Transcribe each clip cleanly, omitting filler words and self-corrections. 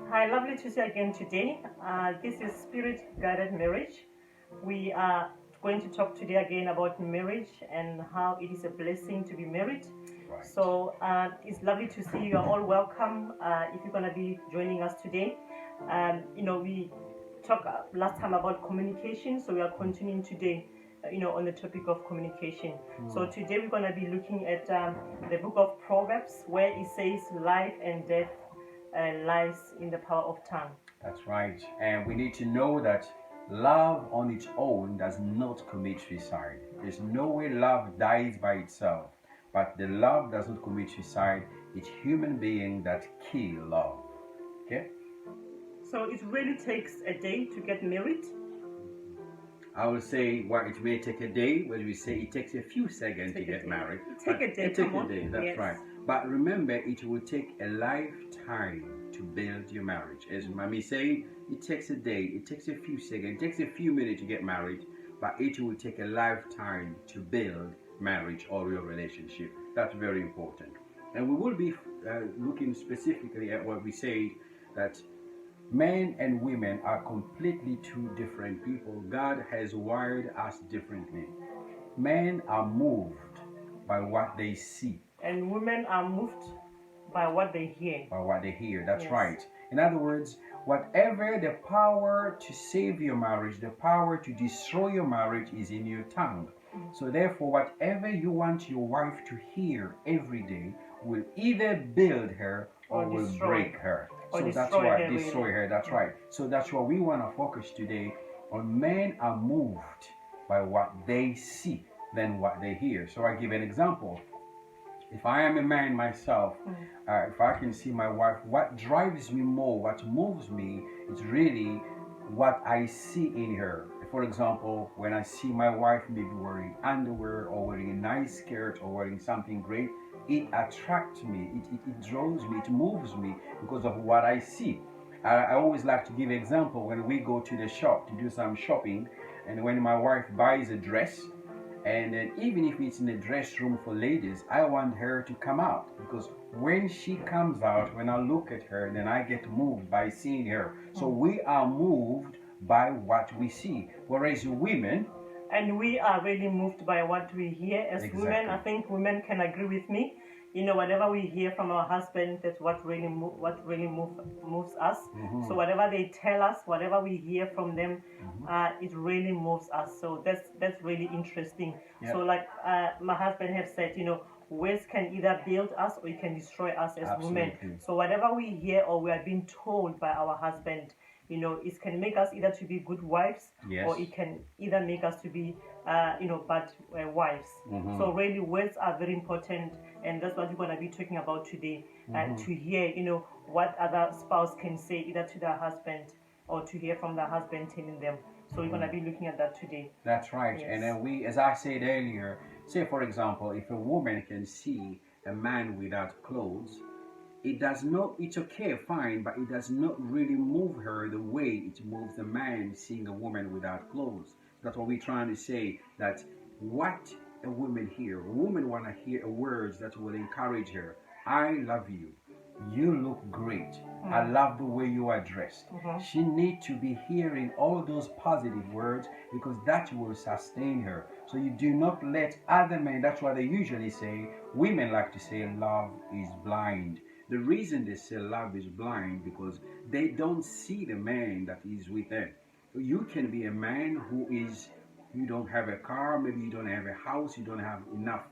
Hi, lovely to see you again today. This is Spirit Guided Marriage. We are going to talk today again about marriage and how it is a blessing to be married. Right. So it's lovely to see you. You are all welcome if you're going to be joining us today. We talked last time about communication, so we are continuing today. On the topic of communication. So today we're going to be looking at the book of Proverbs, where it says life and death lies in the power of tongue. That's right. And we need to know that love on its own does not commit suicide. There's no way love dies by itself. But the love does not commit suicide. It's human being that kill love. Okay? So it really takes a day to get married. I will say, well, it may take a day, but we say it takes a few seconds to get married. Take a day. It takes a day, that's right. But remember, it will take a lifetime to build your marriage. As Mommy said, it takes a day, it takes a few seconds, it takes a few minutes to get married, but it will take a lifetime to build marriage or your relationship. That's very important. And we will be looking specifically at what we said, that men and women are completely two different people. God has wired us differently. Men are moved by what they see. And women are moved by what they hear. By what they hear, that's right. In other words, whatever the power to save your marriage, the power to destroy your marriage is in your tongue. So therefore, whatever you want your wife to hear every day will either build her or will break her. So that's why destroy her. That's right. So that's why we want to focus today on men are moved by what they see than what they hear. So I give an example. If I am a man myself, if I can see my wife, what drives me more, what moves me, is really what I see in her. For example, when I see my wife maybe wearing underwear or wearing a nice skirt or wearing something great, it attracts me, it draws me, it moves me because of what I see. I always like to give an example when we go to the shop to do some shopping, and when my wife buys a dress, and then even if it's in a dress room for ladies, I want her to come out, because when she comes out, when I look at her, then I get moved by seeing her. So we are moved by what we see. Whereas women, and we are really moved by what we hear as women. I think women can agree with me. Whatever we hear from our husband, that's what really moves us. So whatever they tell us, whatever we hear from them, it really moves us. So that's really interesting. So like my husband have said, words can either build us or it can destroy us as women. So whatever we hear or we are being told by our husband, it can make us either to be good wives, or it can either make us to be bad wives. So really words are very important, and that's what we're going to be talking about today. To hear what other spouse can say either to their husband or to hear from their husband telling them. So we're going to be looking at that today. That's right. And then we, as I said earlier, say for example, if a woman can see a man without clothes, it does not, it's okay, fine, but it does not really move her the way it moves the man seeing a woman without clothes. That's what we're trying to say, that what a woman hear, a woman want to hear words that will encourage her. I love you. You look great. I love the way you are dressed. She needs to be hearing all those positive words, because that will sustain her. So you do not let other men, that's what they usually say, women like to say love is blind. The reason they say love is blind, because they don't see the man that is with them. You can be a man who is, you don't have a car, maybe you don't have a house, you don't have enough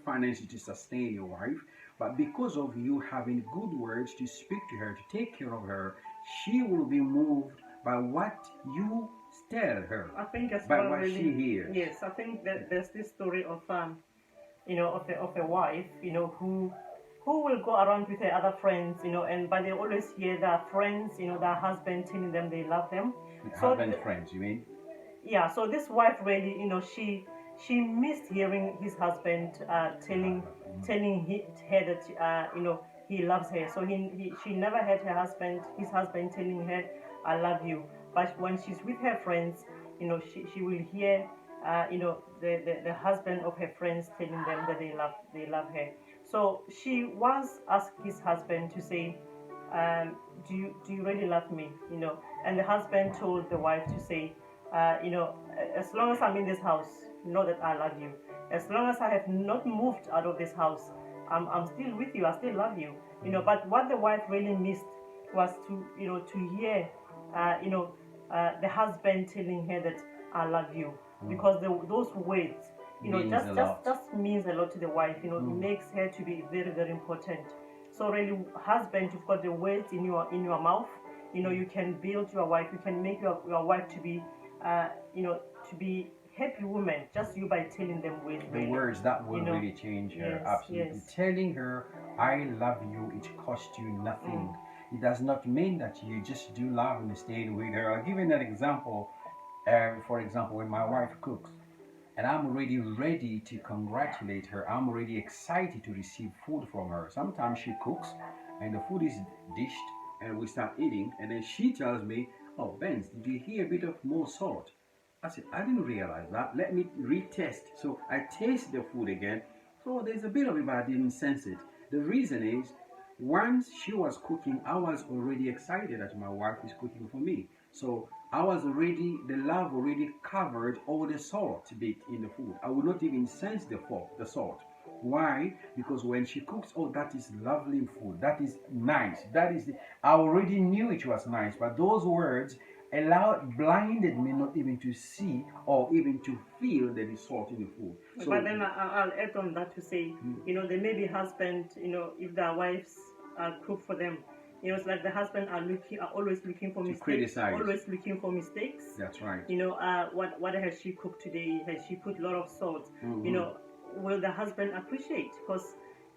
finances to sustain your wife, but because of you having good words to speak to her, to take care of her, she will be moved by what you tell her. I think as by well, what really, she hears. Yes, I think that there's this story of of a wife, who will go around with her other friends, but they always hear their friends, their husband telling them they love them. Husband friends, you mean? Yeah, so this wife really, she missed hearing his husband telling her that he loves her. So she never heard his husband telling her, I love you. But when she's with her friends, she will hear the husband of her friends telling them that they love her. So she once asked his husband to say, do you really love me? You know, and the husband told the wife to say, you know, as long as I'm in this house, know that I love you. As long as I have not moved out of this house, I'm still with you. I still love you. You know, but what the wife really missed was to, you know, to hear, you know, the husband telling her that I love you, because those words, you know, just means a lot to the wife. You know, it makes her to be very, very important. So really, husband, you've got the words in your mouth. You know, you can build your wife. You can make your wife to be, you know, to be happy woman, just you by telling them words. The words that will really change her. Yes, absolutely. yes. Telling her, I love you, it costs you nothing. It does not mean that you just do love and stay with her. I'll give you an example. For example, when my wife cooks, and I'm already ready to congratulate her, I'm already excited to receive food from her. Sometimes she cooks, and the food is dished, and we start eating, and then she tells me, oh, Benz, did you hear a bit of more salt? I said, I didn't realize that. Let me retest. So I taste the food again. So there's a bit of it, but I didn't sense it. The reason is, once she was cooking, I was already excited that my wife is cooking for me. So I was already, the love already covered all the salt bit in the food. I would not even sense the salt. Why? Because when she cooks, oh, that is lovely food. That is nice. I already knew it was nice, but those words blinded me not even to see or even to feel that there is salt in the food. So, but then I'll add on that to say, you know, there may be husband, you know, if their wives cook for them, you know, it's like the husband are always looking for mistakes, criticize. Always looking for mistakes. That's right. You know, what has she cooked today? Has she put a lot of salt? You know, will the husband appreciate? Because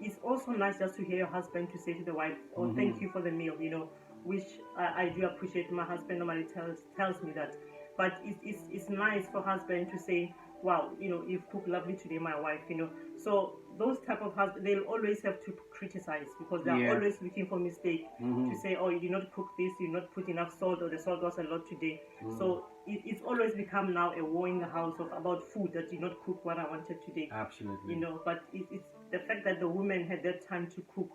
it's also nice just to hear your husband to say to the wife, oh, thank you for the meal, you know, which I do appreciate. My husband normally tells me that. But it's nice for husband to say, wow, you know, you've cooked lovely today, my wife, you know. So those type of husbands, they'll always have to criticize, because they're always looking for mistake, to say, oh, you did not cook this, you did not put enough salt, or the salt was a lot today. So it's always become now a war in the house about food, that did not cook what I wanted today. Absolutely. You know, but it's the fact that the woman had that time to cook.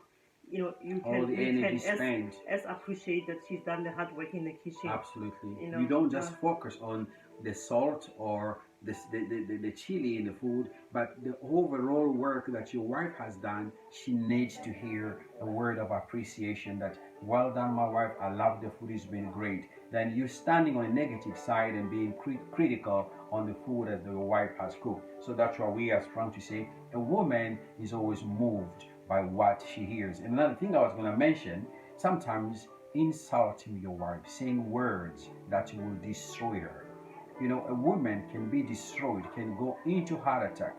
You know, you can as appreciate that she's done the hard work in the kitchen. Absolutely. You know, you don't just focus on the salt or the chili in the food, but the overall work that your wife has done. She needs to hear a word of appreciation that, well done, my wife, I love the food, it's been great. Then you standing on a negative side and being critical on the food that your wife has cooked. So that's why we are trying to say a woman is always moved by what she hears. And another thing I was going to mention, sometimes insulting your wife, saying words that will destroy her. You know, a woman can be destroyed, can go into heart attack,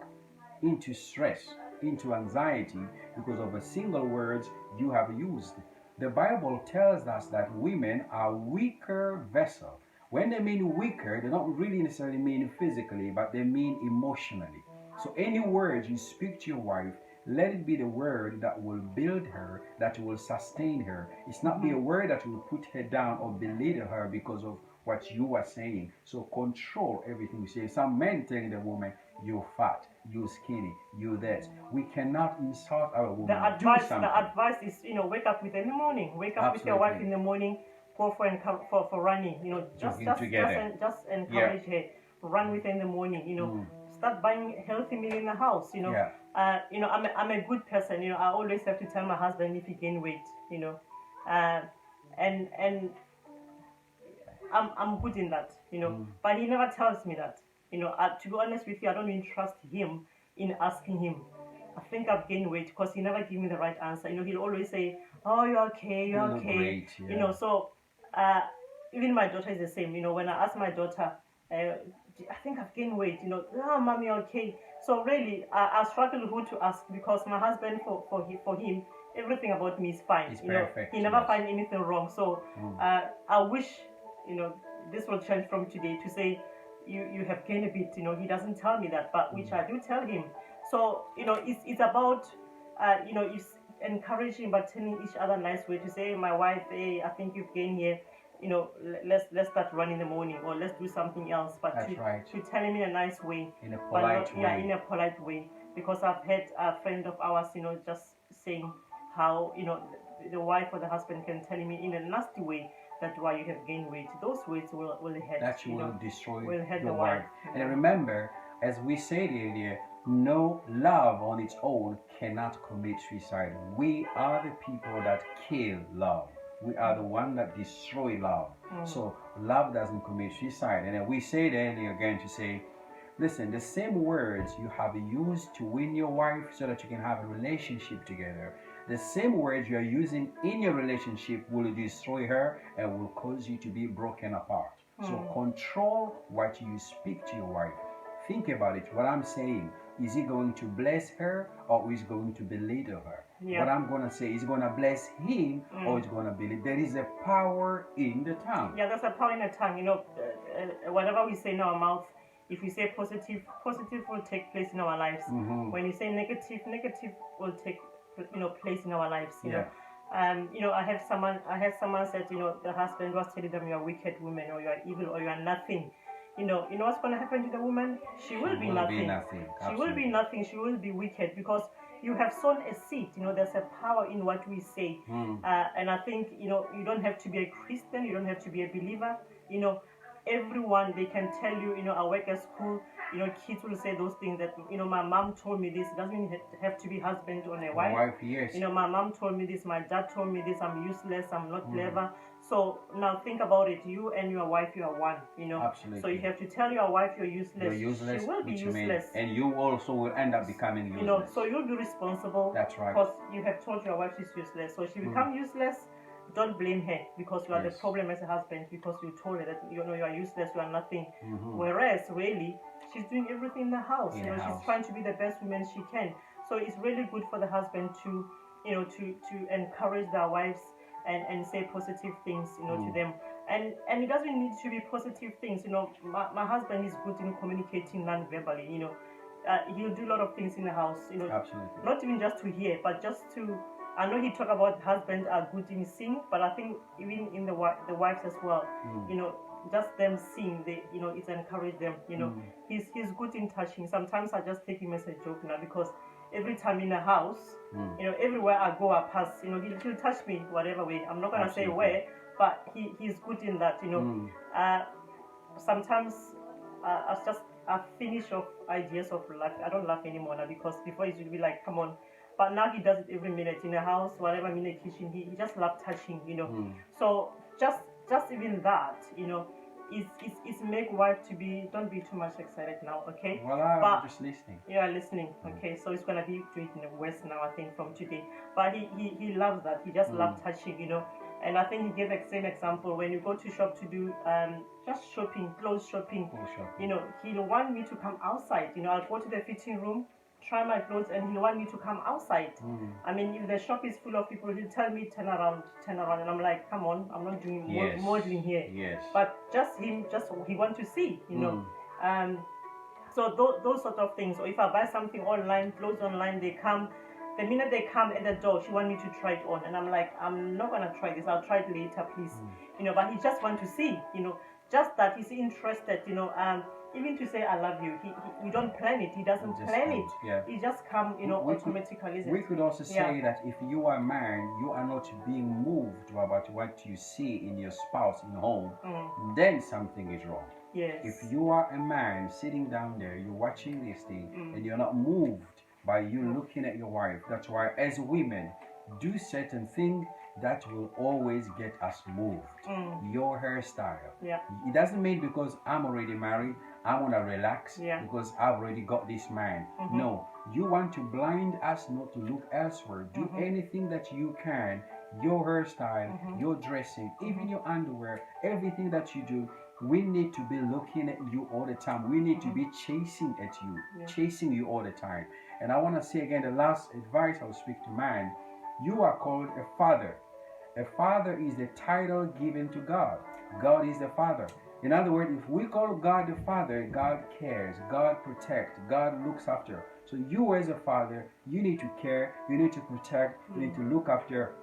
into stress, into anxiety because of a single words you have used. The Bible tells us that women are weaker vessels. When they mean weaker, they don't really necessarily mean physically, but they mean emotionally. So any words you speak to your wife, let it be the word that will build her, that will sustain her. It's not be a word that will put her down or belittle her because of what you are saying. So control everything you say. Some men telling the woman, you're fat, you're skinny, you're this. We cannot insult our woman. The advice is, you know, wake up with her in the morning. Wake up with your wife in the morning, go for running. You know, just encourage her. Run with her in the morning. You know, start buying healthy meal in the house. You know, you know, I'm a good person. You know, I always have to tell my husband if he gain weight. You know, and I'm good in that. You know, but he never tells me that. You know, to be honest with you, I don't even trust him in asking him. I think I've gained weight because he never give me the right answer. You know, he'll always say, "Oh, you're okay, you're okay." Great, yeah. You know, so even my daughter is the same. You know, when I ask my daughter, I think I've gained weight. You know, oh, mommy, you're okay. So really, I struggle who to ask, because my husband, for him, everything about me is fine. It's perfect. Know, he never find anything wrong. So I wish, you know, this will change from today to say, you have gained a bit. You know, he doesn't tell me that, but which I do tell him. So, you know, it's about, you know, it's encouraging, but telling each other nice way to say, my wife, hey, I think you've gained here. You know, let's start running in the morning, or let's do something else. But to tell him in a nice way, in a polite way. Yeah, in a polite way. Because I've had a friend of ours, you know, just saying how, you know, the wife or the husband can tell me in a nasty way that why you have gained weight. Those weights will hurt. That will destroy will hurt your the wife. wife. And remember, as we said earlier, no love on its own cannot commit suicide. We are the people that kill love. We are the one that destroy love. So love doesn't commit suicide. And then we said earlier again to say, listen, the same words you have used to win your wife so that you can have a relationship together, the same words you are using in your relationship will destroy her and will cause you to be broken apart. So control what you speak to your wife. Think about it. What I'm saying, is it going to bless her or is it going to belittle her? What I'm going to say is going to bless him or is going to belittle. There is a power in the tongue. Yeah, there's a power in the tongue. You know, whatever we say in our mouth, if we say positive, positive will take place in our lives. When you say negative, negative will take place in our lives. You know, I had someone said, the husband was telling them, you're a wicked woman, or you're evil, or you're nothing. You know what's going to happen to the woman? She will be nothing. She will be nothing. She will be wicked because you have sown a seed. There's a power in what we say. And I think, you don't have to be a Christian. You don't have to be a believer. Everyone, they can tell you, I work at school, kids will say those things that, my mom told me this. It doesn't mean have to be husband or a wife. Yes. My mom told me this, my dad told me this, I'm useless, I'm not clever. So now think about it, you and your wife, you are one, Absolutely. So you have to tell your wife you're useless. You're useless. She will be useless. And you also will end up becoming useless. So you'll be responsible. That's right. Because you have told your wife she's useless. So she become useless. Don't blame her because you are the problem as a husband because you told her that you are useless, you are nothing. Whereas really she's doing everything in the house. She's trying to be the best woman she can. So it's really good for the husband to to encourage their wives and say positive things to them. And it doesn't need to be positive things. My husband is good in communicating non-verbally. He'll do a lot of things in the house. Absolutely. Not even just to hear, but just to. I know he talk about husbands are good in sing, but I think even in the wives as well, just them sing, it's encourage them. He's good in touching. Sometimes I just take him as a joke now because every time in the house, everywhere I go, I pass, he'll touch me whatever way. I'm not gonna say where, but he's good in that. Sometimes I finish off ideas of life. I don't laugh anymore now because before it would be like, come on. But now he does it every minute in the house, whatever in the kitchen. He just loves touching, So just even that, is make wife to be. Don't be too much excited now, okay? Well, I'm just listening. You are listening, okay? So it's gonna be doing it worse now, I think, from today. But he loves that. He just loves touching, And I think he gave the same example when you go to shop to do just shopping, clothes shopping. He'll want me to come outside. I'll go to the fitting room, try my clothes, and he'll want me to come outside. I mean, if the shop is full of people, he'll tell me turn around, and I'm like, come on, I'm not doing modeling here. Yes. But he wants to see, So those sort of things. Or if I buy something online, clothes online, they come. The minute they come at the door, she wants me to try it on, and I'm like, I'm not gonna try this. I'll try it later, please. But he just wants to see, just that he's interested, even to say I love you, we don't plan it. He doesn't plan it. Yeah. He just come, automatically. We could also say that if you are a man, you are not being moved about what you see in your spouse in home, then something is wrong. Yes. If you are a man sitting down there, you're watching this thing, and you're not moved by you looking at your wife, that's why as women do certain things that will always get us moved. Your hairstyle. Yeah. It doesn't mean because I'm already married, I want to relax because I've already got this man. No, you want to blind us not to look elsewhere. Do anything that you can. Your hairstyle, your dressing, even your underwear, everything that you do, we need to be looking at you all the time. We need to be chasing at you, chasing you all the time. And I want to say again, the last advice I'll speak to man, you are called a father. A father is the title given to God. God is the father. In other words, if we call God the father, God cares, God protects, God looks after. So you as a father, you need to care, you need to protect, you need to look after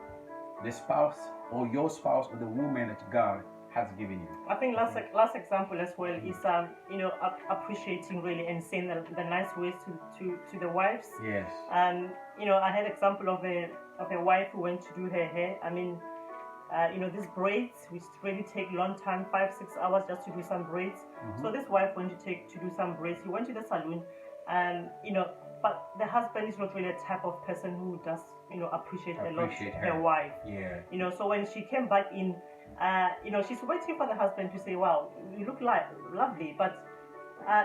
the spouse or your spouse or the woman that God has given you. I think last example as well is appreciating really and saying the nice ways to the wives. Yes. And I had example of a wife who went to do her hair. I mean, these braids which really take long time, 5-6 hours just to do some braids. So this wife went to do some braids. He went to the salon, and but the husband is not really a type of person who does appreciate a lot her wife. Yeah. So when she came back in, she's waiting for the husband to say, "Wow, you look lovely," but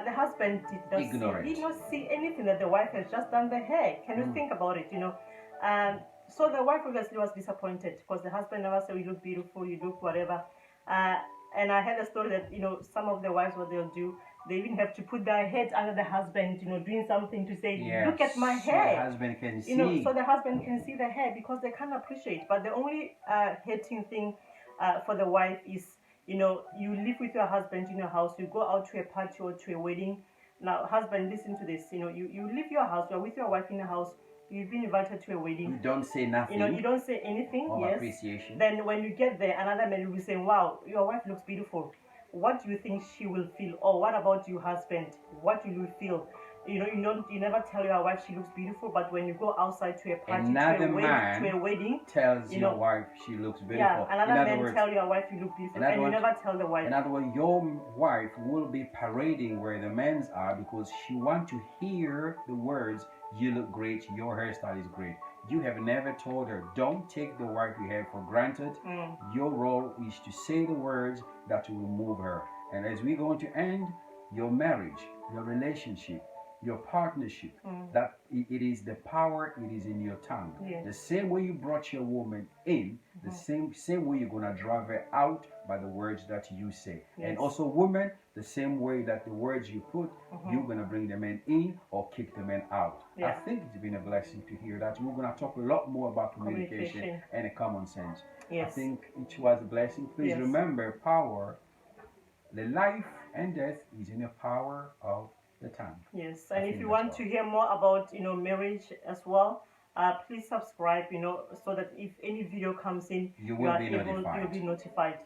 the husband did not see anything that the wife has just done the hair. Can you think about it? So the wife obviously was disappointed because the husband never said, "You look beautiful, you look whatever." And I had a story that some of the wives, what they'll do, they even have to put their head under the husband, doing something to say, "Look at my hair." So the husband can see. So the husband can see the hair because they can't appreciate. But the only hating thing for the wife is, you live with your husband in your house, you go out to a party or to a wedding. Now, husband, listen to this. You leave your house, you're with your wife in the house. You've been invited to a wedding. You don't say nothing. You don't say anything. Of yes. appreciation. Then when you get there, another man will be saying, "Wow, your wife looks beautiful." What do you think she will feel? Or what about you, husband? What will you feel? You never tell your wife she looks beautiful, but when you go outside to a party, to a wedding, tells your wife she looks beautiful. Yeah, another man tell your wife you look beautiful, and you never tell the wife. In other words, your wife will be parading where the men's are because she wants to hear the words, "You look great, your hairstyle is great." You have never told her. Don't take the wife you have for granted. Your role is to say the words that will move her. And as we're going to end your marriage, your relationship, your partnership, that it is the power, it is in your tongue. Yes. The same way you brought your woman in, the same way you're going to drive her out by the words that you say. Yes. And also women, the same way that the words you put, you're going to bring the men in or kick the men out. Yeah. I think it's been a blessing to hear that. We're going to talk a lot more about communication and common sense. Yes. I think it was a blessing. Please remember, power, the life and death is in the power of the tongue. Yes, and if you want to hear more about marriage as well, please subscribe. So that if any video comes in, you'll be notified.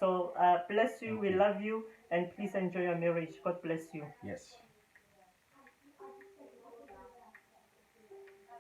So bless you. We love you, and please enjoy your marriage. God bless you. Yes.